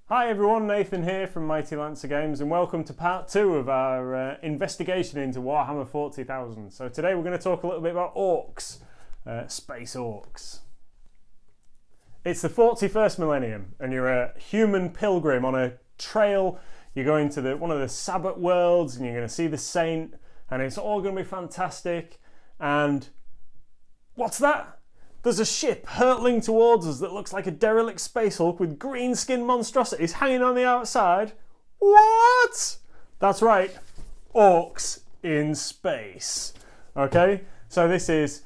Hi everyone, Nathan here from Mighty Lancer Games and welcome to part 2 of our investigation into Warhammer 40,000. So today we're going to talk a little bit about orcs, space orcs. It's the 41st millennium and you're a human pilgrim on a trail. You're going to one of the Sabbath worlds and you're going to see the Saint and it's all going to be fantastic. And what's that? There's a ship hurtling towards us that looks like a derelict space hulk with green skin monstrosities hanging on the outside. What? That's right, orcs in space. Okay, so this is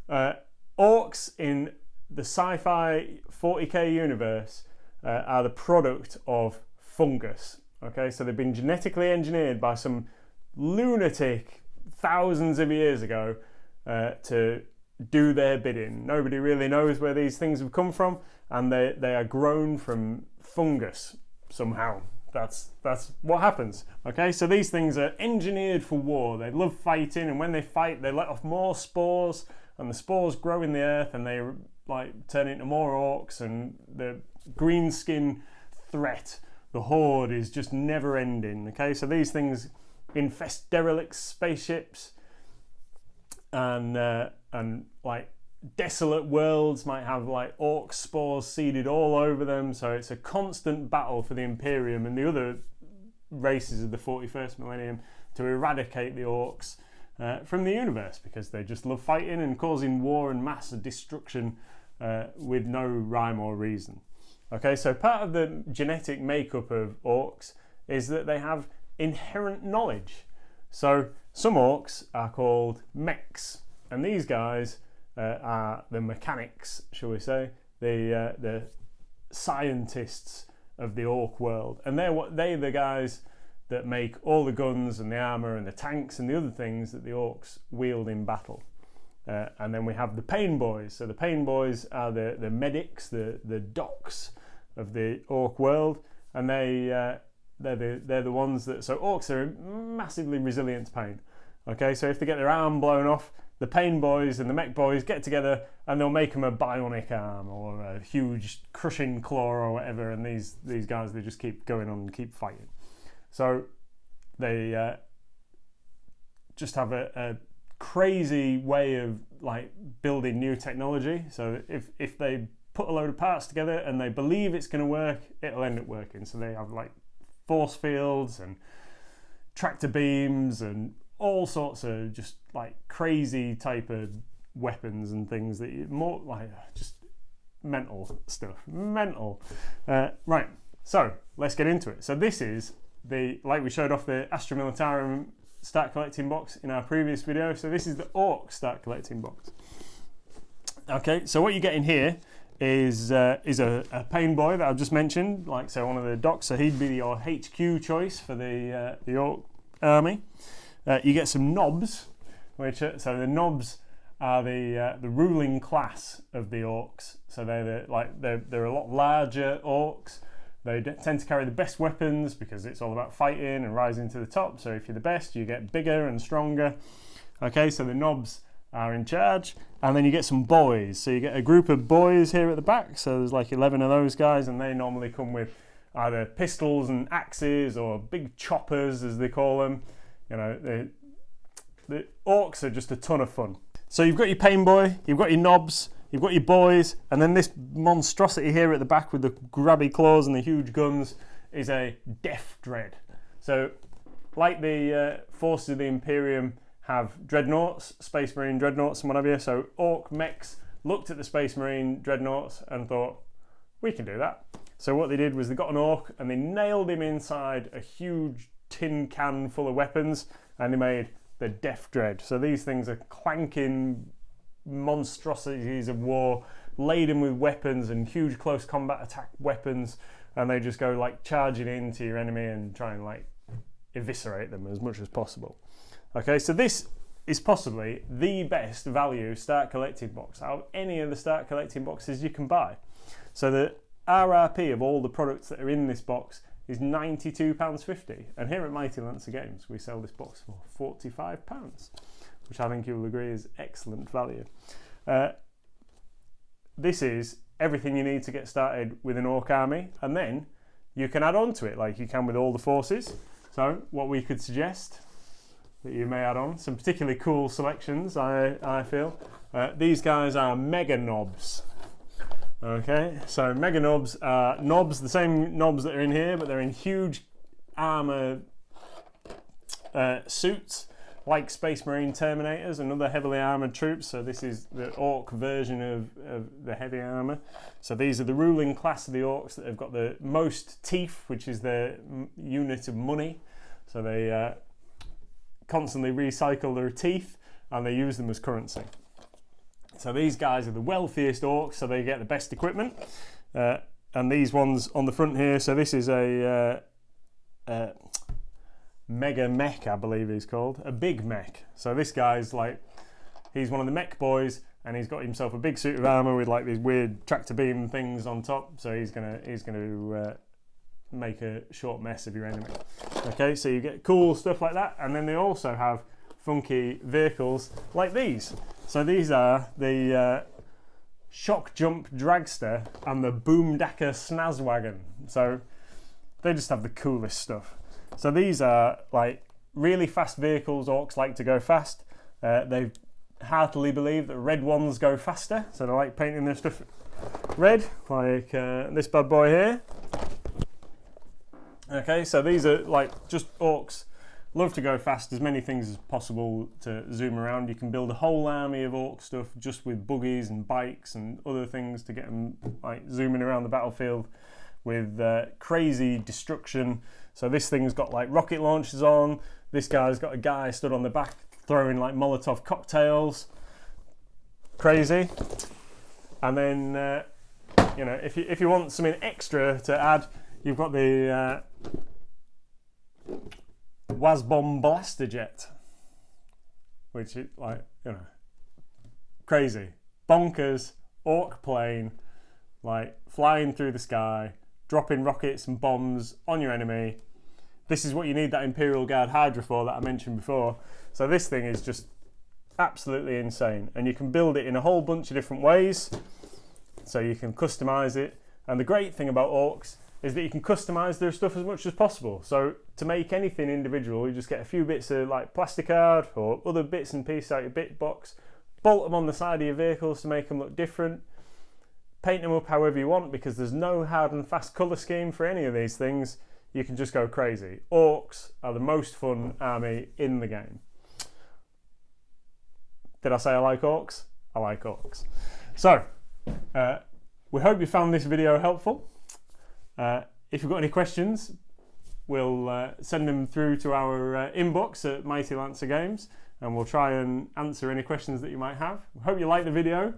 orcs in the sci-fi 40k universe are the product of fungus. Okay, so they've been genetically engineered by some lunatic thousands of years ago to do their bidding. Nobody really knows where these things have come from, and they are grown from fungus somehow. That's what happens. Okay, so these things are engineered for war. They love fighting, and when they fight, they let off more spores, and the spores grow in the earth, and they turn into more orcs. And the green skin threat, the horde, is just never ending. Okay, so these things infest derelict spaceships, and like desolate worlds might have like orc spores seeded all over them, so it's a constant battle for the Imperium and the other races of the 41st millennium to eradicate the orcs from the universe, because they just love fighting and causing war and mass destruction with no rhyme or reason. Okay, so part of the genetic makeup of orcs is that they have inherent knowledge. So some orcs are called mechs, and these guys are the mechanics, shall we say, the scientists of the orc world, and they're the guys that make all the guns and the armour and the tanks and the other things that the orcs wield in battle. And then we have the pain boys. So the pain boys are the medics, the docs of the orc world, and they're the ones that. So orcs are massively resilient to pain. Okay, so if they get their arm blown off, the pain boys and the mech boys get together and they'll make them a bionic arm or a huge crushing claw or whatever, and these guys, they just keep going on and keep fighting. So they just have a crazy way of like building new technology. So if they put a load of parts together and they believe it's going to work, it'll end up working. So they have like force fields and tractor beams and all sorts of just like crazy type of weapons and things that you more like just mental stuff. Right, so let's get into it. So this is like we showed off the Astra Militarum start collecting box in our previous video. So this is the Orc start collecting box. Okay, so what you get in here is a pain boy that I've just mentioned, like so one of the docs. So he'd be your HQ choice for the Orc army. You get some knobs, so the knobs are the ruling class of the orcs. So they're a lot larger orcs. They tend to carry the best weapons because it's all about fighting and rising to the top. So if you're the best, you get bigger and stronger. Okay, so the knobs are in charge, and then you get some boys. So you get a group of boys here at the back. So there's like 11 of those guys, and they normally come with either pistols and axes or big choppers, as they call them. You know, the orcs are just a ton of fun. So you've got your pain boy, you've got your knobs, you've got your boys, and then this monstrosity here at the back with the grabby claws and the huge guns is a death dread. So like the forces of the Imperium have dreadnoughts, space marine dreadnoughts and whatever, so orc mechs looked at the space marine dreadnoughts and thought, we can do that. So what they did was they got an orc and they nailed him inside a huge tin can full of weapons, and they made the Death Dread. So these things are clanking monstrosities of war, laden with weapons and huge close combat attack weapons, and they just go like charging into your enemy and try and like eviscerate them as much as possible. Okay, so this is possibly the best value start collecting box out of any of the start collecting boxes you can buy. So the RRP of all the products that are in this box is £92.50, and here at Mighty Lancer Games we sell this box for £45, which I think you'll agree is excellent value. This is everything you need to get started with an orc army, and then you can add on to it like you can with all the forces. So what we could suggest that you may add on, some particularly cool selections, I feel. These guys are Mega Knobs. Okay, so Mega Knobs are knobs, the same knobs that are in here, but they're in huge armour suits, like Space Marine Terminators and other heavily armoured troops. So this is the Ork version of the heavy armour. So these are the ruling class of the Orks that have got the most teeth, which is their unit of money. So they constantly recycle their teeth and they use them as currency. So these guys are the wealthiest Orks, so they get the best equipment. And these ones on the front here, so this is a MegaMech, I believe he's called, a big mech. So this guy's like, he's one of the mech boys, and he's got himself a big suit of armor with like these weird tractor beam things on top. So he's gonna make a short mess of your enemy. Okay, so you get cool stuff like that, and then they also have funky vehicles like these. So these are the Shock Jump Dragster and the Boomdacker Snazwagon. So they just have the coolest stuff. So these are like really fast vehicles. Orks like to go fast. They heartily believe that red ones go faster, so they like painting their stuff red, like this bad boy here. Okay, so these are like just Orks love to go fast, as many things as possible to zoom around. You can build a whole army of Ork stuff just with buggies and bikes and other things to get them like zooming around the battlefield with crazy destruction. So this thing's got like rocket launchers on. This guy's got a guy stood on the back throwing like Molotov cocktails. Crazy. And then you know, if you want something extra to add, you've got the Wasbomb Blaster Jet, which is like, you know, crazy, bonkers Ork plane, like flying through the sky, dropping rockets and bombs on your enemy. This is what you need that Imperial Guard Hydra for that I mentioned before. So this thing is just absolutely insane, and you can build it in a whole bunch of different ways. So you can customize it, and the great thing about Orks is that you can customize their stuff as much as possible. So to make anything individual, you just get a few bits of like plastic card or other bits and pieces out of your bit box, bolt them on the side of your vehicles to make them look different, paint them up however you want, because there's no hard and fast colour scheme for any of these things. You can just go crazy. Orks are the most fun army in the game. Did I say I like Orks? I like Orks. So, we hope you found this video helpful. If you've got any questions, we'll send them through to our inbox at Mighty Lancer Games, and we'll try and answer any questions that you might have. We hope you like the video.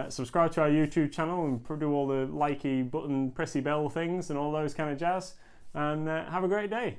Subscribe to our YouTube channel and do all the likey button, pressy bell things and all those kind of jazz. And have a great day.